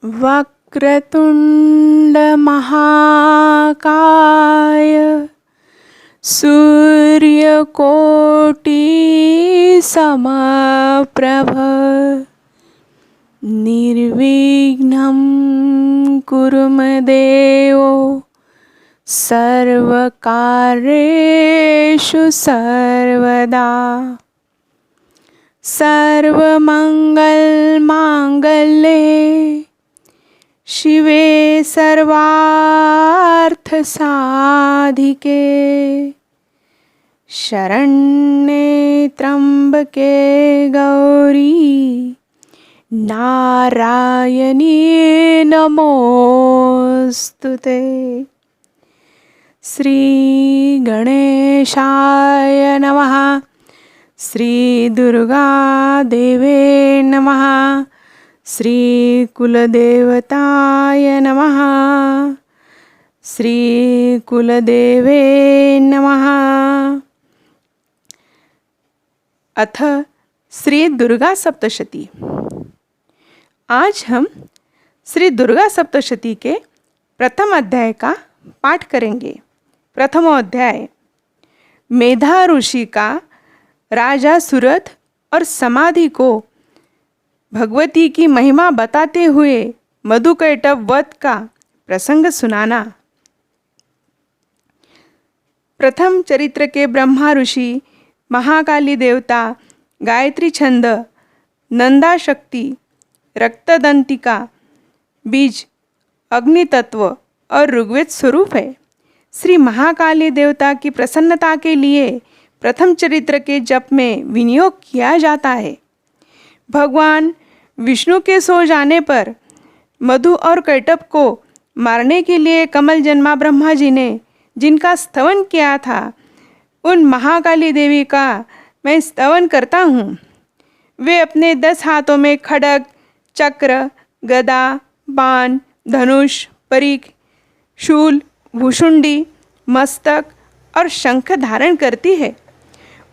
वक्रतुंड महाकाय सूर्यकोटि समप्रभ निर्विघ्नं कुरु मे देव सर्वकार्येषु सर्वदा। सर्वमंगलमांगल्ये शिवे सर्वार्थसाधिके शरण्ये त्र्यंबके गौरी नारायणी नमोस्तुते। श्री गणेशाय नमः। श्री दुर्गा देवे नमः। श्री कुलदेवताय नमः। श्री कुलदेवे नमः। अथ श्री दुर्गा सप्तशती। आज हम श्री दुर्गा सप्तशती के प्रथम अध्याय का पाठ करेंगे। प्रथम अध्याय मेधा ऋषि का राजा सुरथ और समाधि को भगवती की महिमा बताते हुए मधुकैटभ वध का प्रसंग सुनाना। प्रथम चरित्र के ब्रह्मा ऋषि, महाकाली देवता, गायत्री छंद, नंदा शक्ति, रक्तदंतिका, बीज, अग्नि तत्व और ऋग्वेद स्वरूप है। श्री महाकाली देवता की प्रसन्नता के लिए प्रथम चरित्र के जप में विनियोग किया जाता है। भगवान विष्णु के सो जाने पर मधु और कैटभ को मारने के लिए कमल जन्मा ब्रह्मा जी ने जिनका स्तवन किया था, उन महाकाली देवी का मैं स्तवन करता हूँ। वे अपने 10 हाथों में खड्ग, चक्र, गदा, बाण, धनुष, परिघ, शूल, भूषुंडी, मस्तक और शंख धारण करती है।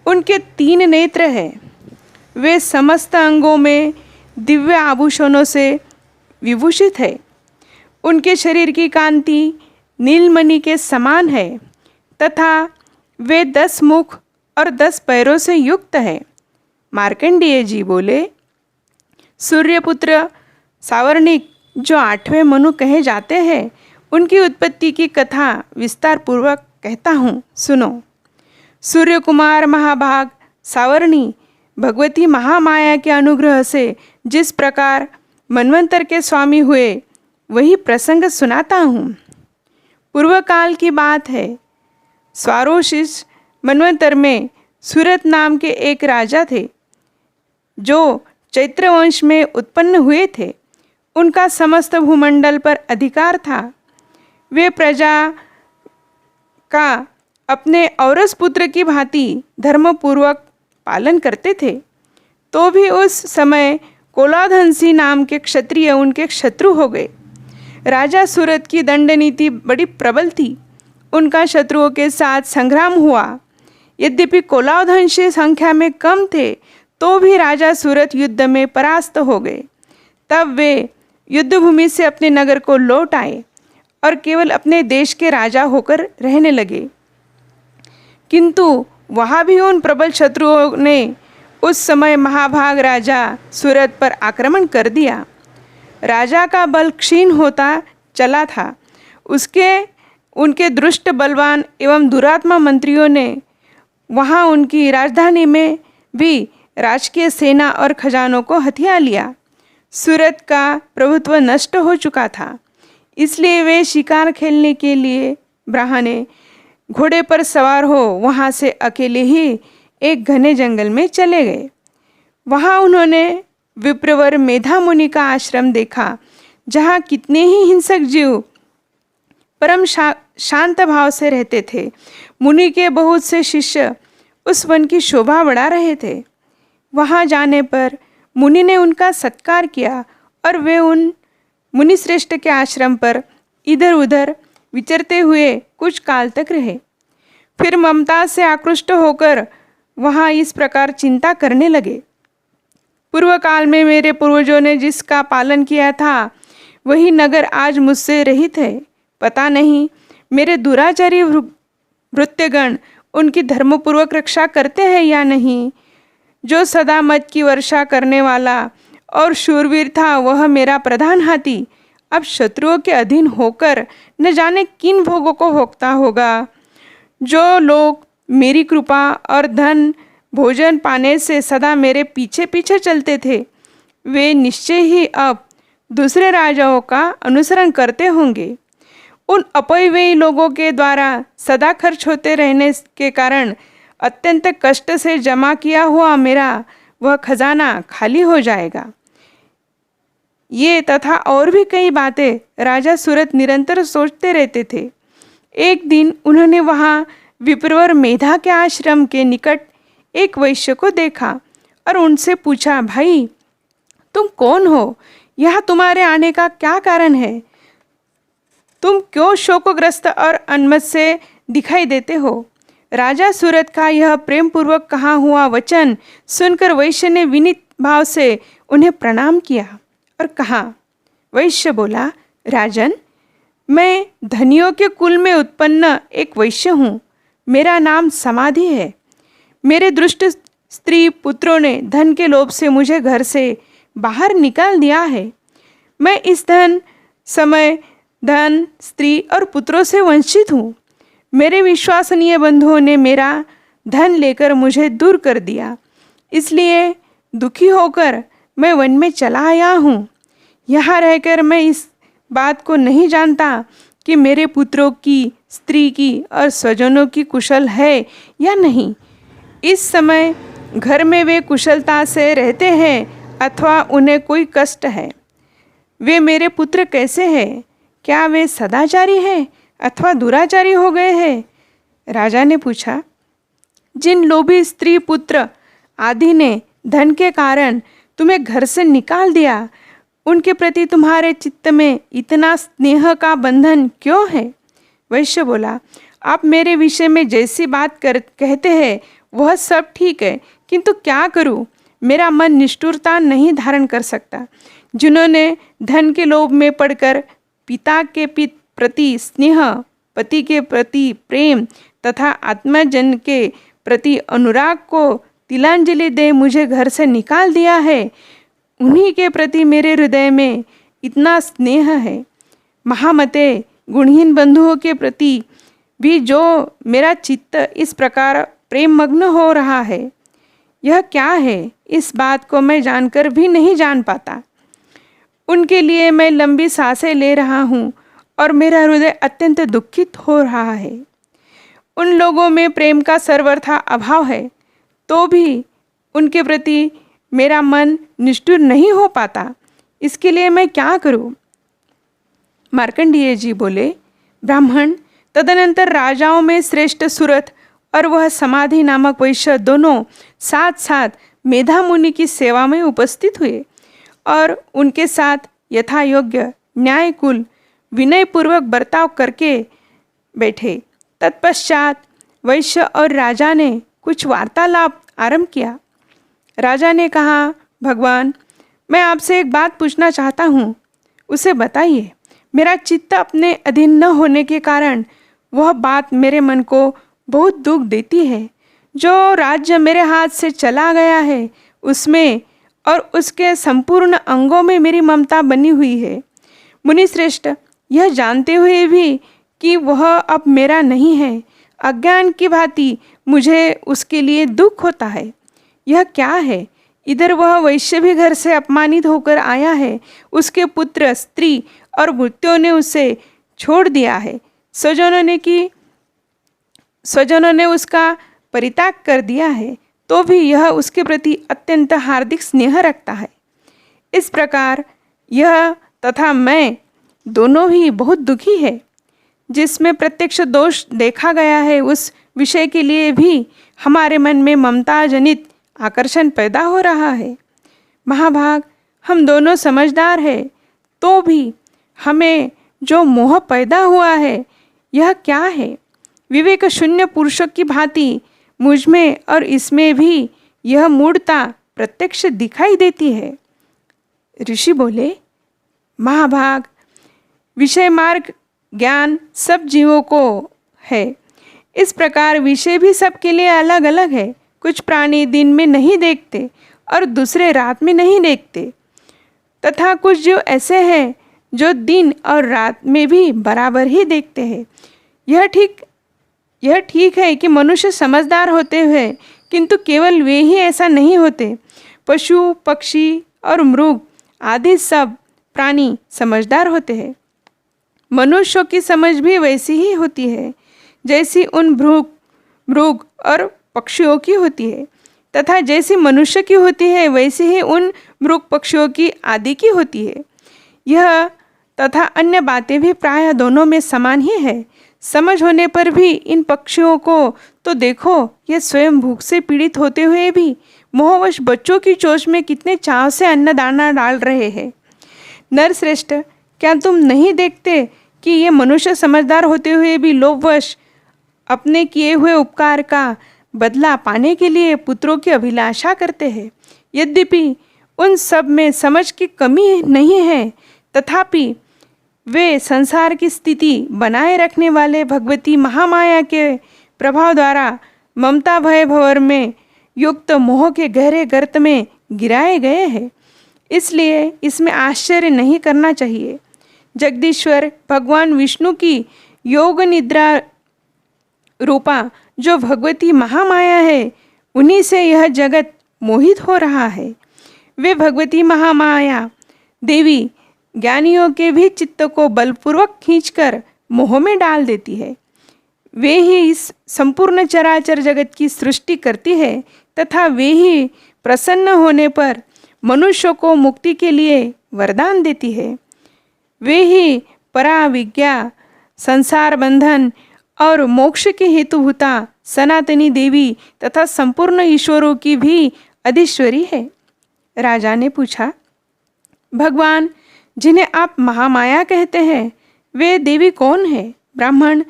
उनके 3 नेत्र हैं। वे समस्त अंगों में दिव्य आभूषणों से विभूषित है। उनके शरीर की कांति नीलमणि के समान है तथा वे 10 मुख और 10 पैरों से युक्त है। मार्कंडेय जी बोले, सूर्यपुत्र सावर्णिक जो 8वें मनु कहे जाते हैं, उनकी उत्पत्ति की कथा विस्तार पूर्वक कहता हूँ, सुनो। सूर्य कुमार महाभाग सावर्णी भगवती महामाया के अनुग्रह से जिस प्रकार मनवंतर के स्वामी हुए, वही प्रसंग सुनाता हूँ। पूर्व काल की बात है। स्वारोशिष मनवंतर में सूरत नाम के एक राजा थे, जो चैत्र वंश में उत्पन्न हुए थे। उनका समस्त भूमंडल पर अधिकार था। वे प्रजा का अपने औरस पुत्र की भांति धर्मपूर्वक पालन करते थे। तो भी उस समय कोलाधंसी नाम के क्षत्रिय उनके शत्रु हो गए। राजा सूरत की दंड नीति बड़ी प्रबल थी। उनका शत्रुओं के साथ संग्राम हुआ। यद्यपि कोलाधंसी संख्या में कम थे, तो भी राजा सूरत युद्ध में परास्त हो गए। तब वे युद्धभूमि से अपने नगर को लौट आए और केवल अपने देश के राजा होकर रहने लगे। किंतु वहाँ भी उन प्रबल शत्रुओं ने उस समय महाभाग राजा सूरत पर आक्रमण कर दिया। राजा का बल क्षीण होता चला था। उनके दुष्ट बलवान एवं दुरात्मा मंत्रियों ने वहाँ उनकी राजधानी में भी राजकीय सेना और खजानों को हथिया लिया। सूरत का प्रभुत्व नष्ट हो चुका था। इसलिए वे शिकार खेलने के लिए बहाने घोड़े पर सवार हो वहाँ से अकेले ही एक घने जंगल में चले गए। वहाँ उन्होंने विप्रवर मेधा मुनि का आश्रम देखा, जहाँ कितने ही हिंसक जीव परम शांत भाव से रहते थे। मुनि के बहुत से शिष्य उस वन की शोभा बढ़ा रहे थे। वहाँ जाने पर मुनि ने उनका सत्कार किया और वे उन मुनिश्रेष्ठ के आश्रम पर इधर उधर विचरते हुए कुछ काल तक रहे। फिर ममता से आकृष्ट होकर वहाँ इस प्रकार चिंता करने लगे, पूर्व काल में मेरे पूर्वजों ने जिसका पालन किया था, वही नगर आज मुझसे रहित है। पता नहीं मेरे दुराचारी भृत्यगण उनकी धर्मपूर्वक रक्षा करते हैं या नहीं। जो सदा मद की वर्षा करने वाला और शूरवीर था, वह मेरा प्रधान हाथी अब शत्रुओं के अधीन होकर न जाने किन भोगों को भोगता होगा। जो लोग मेरी कृपा और धन भोजन पाने से सदा मेरे पीछे पीछे चलते थे, वे निश्चय ही अब दूसरे राजाओं का अनुसरण करते होंगे। उन अपव्ययी लोगों के द्वारा सदा खर्च होते रहने के कारण अत्यंत कष्ट से जमा किया हुआ मेरा वह खजाना खाली हो जाएगा। ये तथा और भी कई बातें राजा सूरत निरंतर सोचते रहते थे। एक दिन उन्होंने वहाँ विप्रवर मेधा के आश्रम के निकट एक वैश्य को देखा और उनसे पूछा, भाई तुम कौन हो? यहाँ तुम्हारे आने का क्या कारण है? तुम क्यों शोकग्रस्त और उन्मत्त से दिखाई देते हो? राजा सूरत का यह प्रेम पूर्वक कहा हुआ वचन सुनकर वैश्य ने विनीत भाव से उन्हें प्रणाम किया और कहा। वैश्य बोला, राजन, मैं धनियों के कुल में उत्पन्न एक वैश्य हूँ। मेरा नाम समाधि है। मेरे दुष्ट स्त्री पुत्रों ने धन के लोभ से मुझे घर से बाहर निकाल दिया है। मैं इस समय धन, स्त्री और पुत्रों से वंचित हूँ। मेरे विश्वसनीय बंधुओं ने मेरा धन लेकर मुझे दूर कर दिया, इसलिए दुखी होकर मैं वन में चला आया हूँ। यहाँ रहकर मैं इस बात को नहीं जानता कि मेरे पुत्रों की, स्त्री की और स्वजनों की कुशल है या नहीं। इस समय घर में वे कुशलता से रहते हैं अथवा उन्हें कोई कष्ट है। वे मेरे पुत्र कैसे हैं? क्या वे सदाचारी हैं अथवा दुराचारी हो गए हैं? राजा ने पूछा। जिन लोभी स्त्री पुत्र आदि ने धन के कारण तुम्हें घर से निकाल दिया, उनके प्रति तुम्हारे चित्त में इतना स्नेह का बंधन क्यों है? वैश्य बोला, आप मेरे विषय में जैसी बात कहते हैं वह सब ठीक है, किंतु क्या करूं? मेरा मन निष्ठुरता नहीं धारण कर सकता। जिन्होंने धन के लोभ में पड़कर पिता के प्रति स्नेह, पति के प्रति प्रेम तथा आत्मजन के प्रति अनुराग को तिलांजलि दे मुझे घर से निकाल दिया है, उन्हीं के प्रति मेरे हृदय में इतना स्नेह है। महामते, गुणहीन बंधुओं के प्रति भी जो मेरा चित्त इस प्रकार प्रेम मग्न हो रहा है, यह क्या है? इस बात को मैं जानकर भी नहीं जान पाता। उनके लिए मैं लंबी सांसें ले रहा हूँ और मेरा हृदय अत्यंत दुखित हो रहा है। उन लोगों में प्रेम का सर्वथा अभाव है, तो भी उनके प्रति मेरा मन निष्ठुर नहीं हो पाता। इसके लिए मैं क्या करूं? मार्कंडेय जी बोले, ब्राह्मण, तदनंतर राजाओं में श्रेष्ठ सूरत और वह समाधि नामक वैश्य दोनों साथ साथ मेधा मुनि की सेवा में उपस्थित हुए और उनके साथ यथा योग्य न्यायकुल विनयपूर्वक बर्ताव करके बैठे। तत्पश्चात वैश्य और राजा ने कुछ वार्तालाप आरंभ किया। राजा ने कहा, भगवान, मैं आपसे एक बात पूछना चाहता हूँ, उसे बताइए। मेरा चित्त अपने अधीन न होने के कारण वह बात मेरे मन को बहुत दुख देती है। जो राज्य मेरे हाथ से चला गया है, उसमें और उसके संपूर्ण अंगों में मेरी ममता बनी हुई है। मुनिश्रेष्ठ, यह जानते हुए भी कि वह अब मेरा नहीं है, अज्ञान की भांति मुझे उसके लिए दुख होता है। यह क्या है? इधर वह वैश्य भी घर से अपमानित होकर आया है, उसके पुत्र, स्त्री और भृत्यों ने उसे छोड़ दिया है, स्वजनों ने उसका परित्याग कर दिया है, तो भी यह उसके प्रति अत्यंत हार्दिक स्नेह रखता है। इस प्रकार यह तथा मैं दोनों ही बहुत दुखी है। जिसमें प्रत्यक्ष दोष देखा गया है, उस विषय के लिए भी हमारे मन में ममता जनित आकर्षण पैदा हो रहा है। महाभाग, हम दोनों समझदार हैं, तो भी हमें जो मोह पैदा हुआ है, यह क्या है? विवेक शून्य पुरुषों की भांति मुझ में और इसमें भी यह मूढ़ता प्रत्यक्ष दिखाई देती है। ऋषि बोले, महाभाग, विषय मार्ग ज्ञान सब जीवों को है। इस प्रकार विषय भी सबके लिए अलग अलग है। कुछ प्राणी दिन में नहीं देखते और दूसरे रात में नहीं देखते, तथा कुछ जीव ऐसे हैं जो दिन और रात में भी बराबर ही देखते हैं। यह ठीक है कि मनुष्य समझदार होते हुए, किंतु केवल वे ही ऐसा नहीं होते। पशु, पक्षी और मृग आदि सब प्राणी समझदार होते हैं। मनुष्यों की समझ भी वैसी ही होती है जैसी उन मृग और पक्षियों की होती है, तथा जैसी मनुष्य की होती है वैसी ही उन मृग पक्षियों की आदि की होती है। यह तथा अन्य बातें भी प्रायः दोनों में समान ही है। समझ होने पर भी इन पक्षियों को तो देखो, ये स्वयं भूख से पीड़ित होते हुए भी मोहवश बच्चों की चोंच में कितने चाव से अन्न दाना डाल रहे हैं। नरश्रेष्ठ, क्या तुम नहीं देखते कि ये मनुष्य समझदार होते हुए भी लोभवश अपने किए हुए उपकार का बदला पाने के लिए पुत्रों की अभिलाषा करते हैं? यद्यपि उन सब में समझ की कमी नहीं है, तथापि वे संसार की स्थिति बनाए रखने वाले भगवती महामाया के प्रभाव द्वारा ममता भय भंवर में युक्त मोह के गहरे गर्त में गिराए गए हैं। इसलिए इसमें आश्चर्य नहीं करना चाहिए। जगदीश्वर भगवान विष्णु की योग निद्रा रूपा जो भगवती महामाया है, उन्हीं से यह जगत मोहित हो रहा है। वे भगवती महामाया देवी ज्ञानियों के भी चित्त को बलपूर्वक खींचकर मोह में डाल देती है। वे ही इस संपूर्ण चराचर जगत की सृष्टि करती है, तथा वे ही प्रसन्न होने पर मनुष्य को मुक्ति के लिए वरदान देती है। वे ही पराविज्ञा, संसार बंधन और मोक्ष के हेतुभूता सनातनी देवी तथा संपूर्ण ईश्वरों की भी अधीश्वरी है। राजा ने पूछा, भगवान, जिन्हें आप महामाया कहते हैं, वे देवी कौन है? ब्राह्मण,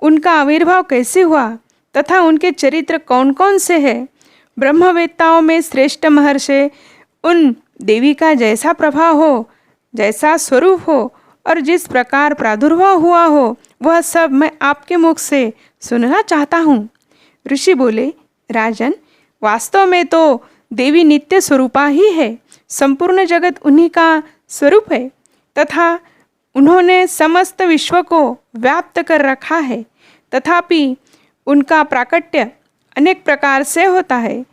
उनका आविर्भाव कैसे हुआ तथा उनके चरित्र कौन कौन से हैं? ब्रह्मवेत्ताओं में श्रेष्ठ महर्षि उन देवी का जैसा प्रभाव हो, जैसा स्वरूप हो और जिस प्रकार प्रादुर्भाव हुआ हो, वह सब मैं आपके मुख से सुनना चाहता हूँ। ऋषि बोले, राजन, वास्तव में तो देवी नित्य स्वरूपा ही है। संपूर्ण जगत उन्हीं का स्वरूप है, तथा उन्होंने समस्त विश्व को व्याप्त कर रखा है। तथापि उनका प्राकट्य अनेक प्रकार से होता है।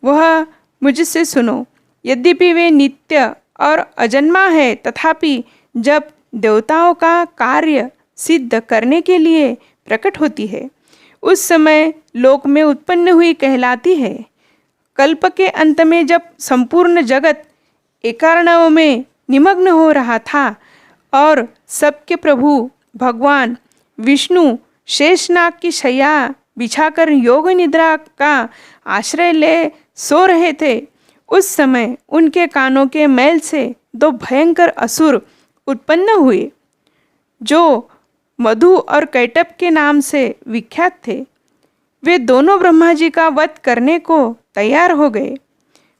वह मुझसे सुनो। यद्यपि वे नित्य और अजन्मा है, तथापि जब देवताओं का कार्य सिद्ध करने के लिए प्रकट होती है, उस समय लोक में उत्पन्न हुई कहलाती है। कल्प के अंत में जब संपूर्ण जगत एकार्णव में निमग्न हो रहा था और सबके प्रभु भगवान विष्णु शेषनाग की शैया बिछाकर योग निद्रा का आश्रय ले सो रहे थे, उस समय उनके कानों के मैल से दो भयंकर असुर उत्पन्न हुए, जो मधु और कैटप के नाम से विख्यात थे। वे दोनों ब्रह्मा जी का वध करने को तैयार हो गए।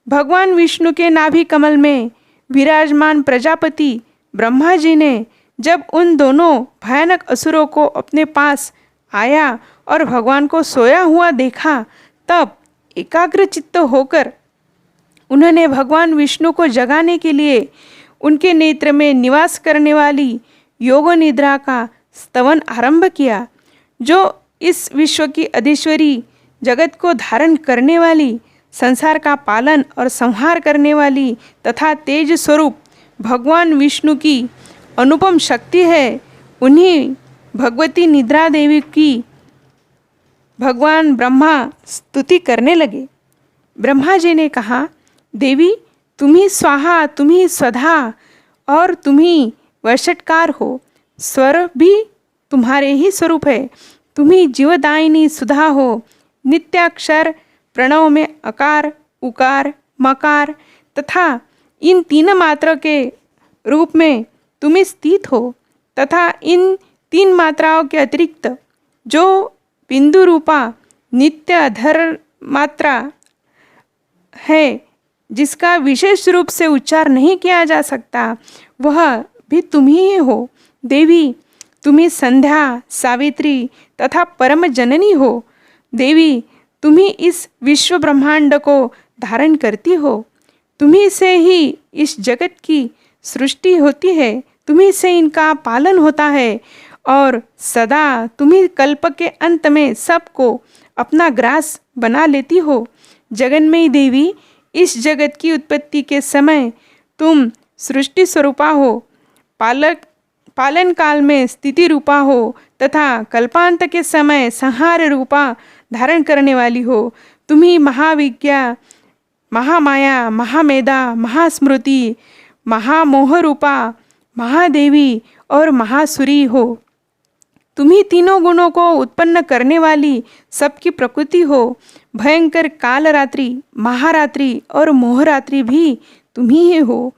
भगवान विष्णु के नाभि कमल में विराजमान प्रजापति ब्रह्मा जी ने जब उन दोनों भयानक असुरों को अपने पास आया और भगवान को सोया हुआ देखा, तब एकाग्र चित्त होकर उन्होंने भगवान विष्णु को जगाने के लिए उनके नेत्र में निवास करने वाली योग निद्रा का स्तवन आरंभ किया, जो इस विश्व की अधीश्वरी, जगत को धारण करने वाली, संसार का पालन और संहार करने वाली तथा तेज स्वरूप भगवान विष्णु की अनुपम शक्ति है। उन्हीं भगवती निद्रा देवी की भगवान ब्रह्मा स्तुति करने लगे। ब्रह्मा जी ने कहा, देवी, तुम ही स्वाहा, तुम ही स्वधा और तुम ही वषटकार हो। स्वर भी तुम्हारे ही स्वरूप है। तुम ही जीवदायिनी सुधा हो। नित्याक्षर प्रणव में अकार, उकार, मकार तथा इन तीन मात्रा के रूप में तुम स्थित हो, तथा इन तीन मात्राओं के अतिरिक्त जो बिंदु रूपा नित्य अधर मात्रा है, जिसका विशेष रूप से उच्चार नहीं किया जा सकता, वह भी तुम ही हो। देवी, तुम्ही संध्या, सावित्री तथा परम जननी हो। देवी, तुम्ही इस विश्व ब्रह्मांड को धारण करती हो। तुम्ही से ही इस जगत की सृष्टि होती है, तुम्ही से इनका पालन होता है और सदा तुम्ही कल्प के अंत में सबको अपना ग्रास बना लेती हो। जगन्मयी देवी, इस जगत की उत्पत्ति के समय तुम सृष्टि स्वरूपा हो, पालन काल में स्थिति रूपा हो तथा कल्पांत के समय संहार रूपा धारण करने वाली हो। तुम्ही महाविज्ञा, महामाया, महामेधा, महास्मृति, महामोह रूपा महादेवी और महासुरी हो। तुम्ही तीनों गुणों को उत्पन्न करने वाली सबकी प्रकृति हो। भयंकर कालरात्रि, महारात्रि और मोहरात्रि भी तुम्ही ही हो।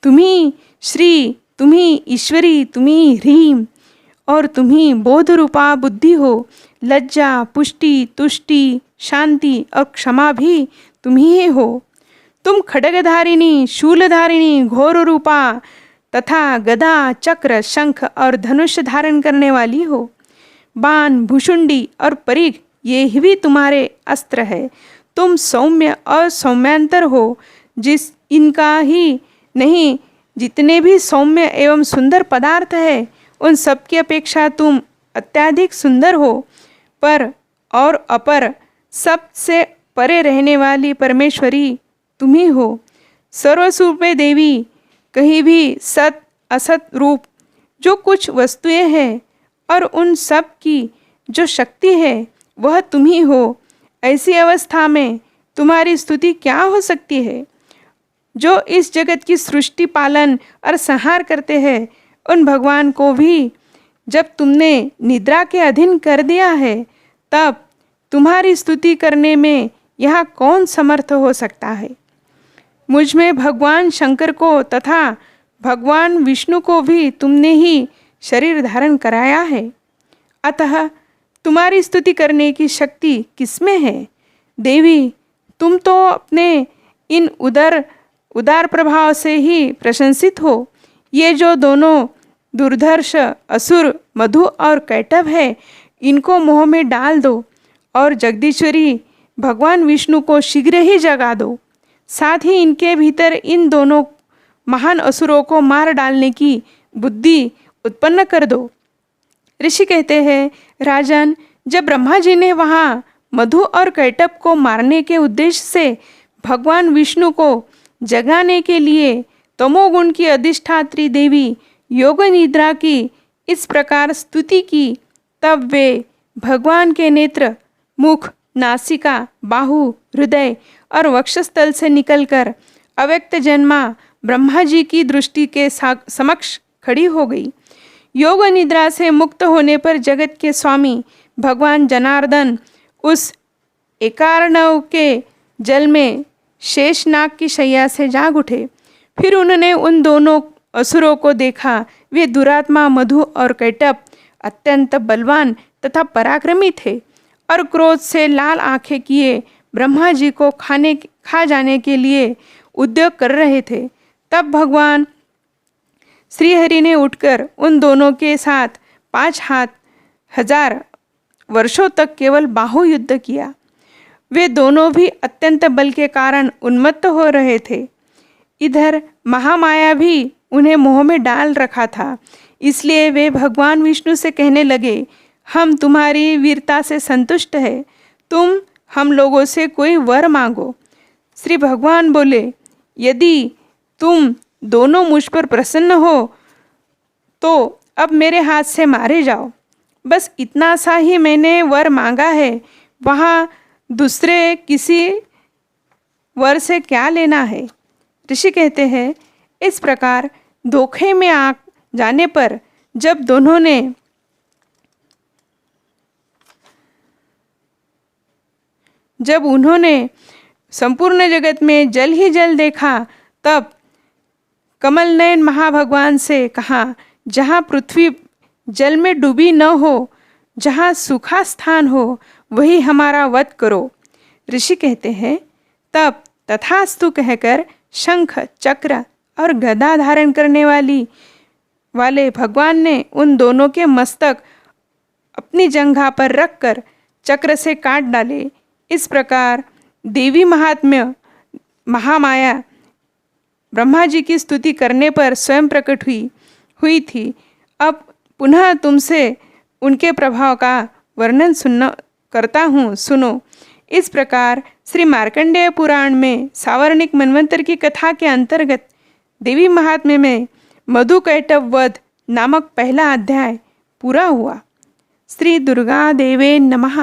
तुम्ही श्री, तुम्ही ईश्वरी, तुम्ही ह्रीम और तुम्ही बोध रूपा बुद्धि हो। लज्जा, पुष्टि, तुष्टि, शांति और क्षमा भी तुम्ही ही हो। तुम खड्गधारिणी, शूलधारिणी, घोर रूपा तथा गदा, चक्र, शंख और धनुष धारण करने वाली हो। बाण, भुषुंडी और परिघ ये भी तुम्हारे अस्त्र है। तुम सौम्य और सौम्यांतर हो, जिस इनका ही नहीं जितने भी सौम्य एवं सुंदर पदार्थ है उन सब की अपेक्षा तुम अत्यधिक सुंदर हो। पर और अपर सबसे परे रहने वाली परमेश्वरी तुम्ही हो। सर्वस्वरूपे देवी, कहीं भी सत असत रूप जो कुछ वस्तुएं हैं और उन सब की जो शक्ति है वह तुम्ही हो। ऐसी अवस्था में तुम्हारी स्तुति क्या हो सकती है? जो इस जगत की सृष्टि, पालन और संहार करते हैं उन भगवान को भी जब तुमने निद्रा के अधीन कर दिया है, तब तुम्हारी स्तुति करने में यहाँ कौन समर्थ हो सकता है? मुझ में भगवान शंकर को तथा भगवान विष्णु को भी तुमने ही शरीर धारण कराया है, अतः तुम्हारी स्तुति करने की शक्ति किसमें है? देवी, तुम तो अपने इन उदार प्रभाव से ही प्रशंसित हो। ये जो दोनों दुर्धर्ष असुर मधु और कैटभ है, इनको मोह में डाल दो और जगदीश्वरी भगवान विष्णु को शीघ्र ही जगा दो। साथ ही इनके भीतर इन दोनों महान असुरों को मार डालने की बुद्धि उत्पन्न कर दो। ऋषि कहते हैं, राजन, जब ब्रह्मा जी ने वहाँ मधु और कैटभ को मारने के उद्देश्य से भगवान विष्णु को जगाने के लिए तमोगुण की अधिष्ठात्री देवी योग निद्रा की इस प्रकार स्तुति की, तब वे भगवान के नेत्र, मुख, नासिका, बाहु, हृदय और वक्षस्थल से निकलकर अव्यक्त जन्मा ब्रह्मा जी की दृष्टि के समक्ष खड़ी हो गई। योग निद्रा से मुक्त होने पर जगत के स्वामी भगवान जनार्दन उस एकार्णव के जल में शेषनाग की शैया से जाग उठे। फिर उन्होंने उन दोनों असुरों को देखा। वे दुरात्मा मधु और कैटभ अत्यंत बलवान तथा पराक्रमी थे और क्रोध से लाल आंखें किए ब्रह्मा जी को खा जाने के लिए उद्योग कर रहे थे। तब भगवान श्रीहरि ने उठकर उन दोनों के साथ 5,000 वर्षों तक केवल बाहु युद्ध किया। वे दोनों भी अत्यंत बल के कारण उन्मत्त हो रहे थे। इधर महामाया भी उन्हें मोह में डाल रखा था, इसलिए वे भगवान विष्णु से कहने लगे, हम तुम्हारी वीरता से संतुष्ट है, तुम हम लोगों से कोई वर मांगो। श्री भगवान बोले, यदि तुम दोनों मुझ पर प्रसन्न हो तो अब मेरे हाथ से मारे जाओ। बस इतना सा ही मैंने वर मांगा है, वहाँ दूसरे किसी वर से क्या लेना है। ऋषि कहते हैं, इस प्रकार धोखे में आ जाने पर जब उन्होंने संपूर्ण जगत में जल ही जल देखा, तब कमल नयन महाभगवान से कहा, जहाँ पृथ्वी जल में डूबी न हो, जहाँ सूखा स्थान हो, वही हमारा वध करो। ऋषि कहते हैं, तब तथास्तु कहकर शंख, चक्र और गदा धारण करने वाली वाले भगवान ने उन दोनों के मस्तक अपनी जंघा पर रखकर चक्र से काट डाले। इस प्रकार देवी महात्म्य महामाया ब्रह्मा जी की स्तुति करने पर स्वयं प्रकट हुई थी। अब पुनः तुमसे उनके प्रभाव का वर्णन करता हूँ, सुनो। इस प्रकार श्री मार्कंडेय पुराण में सावर्णिक मनवंतर की कथा के अंतर्गत देवी महात्म्य में मधु कैटभ वध नामक पहला अध्याय पूरा हुआ। श्री दुर्गा देवे नमः।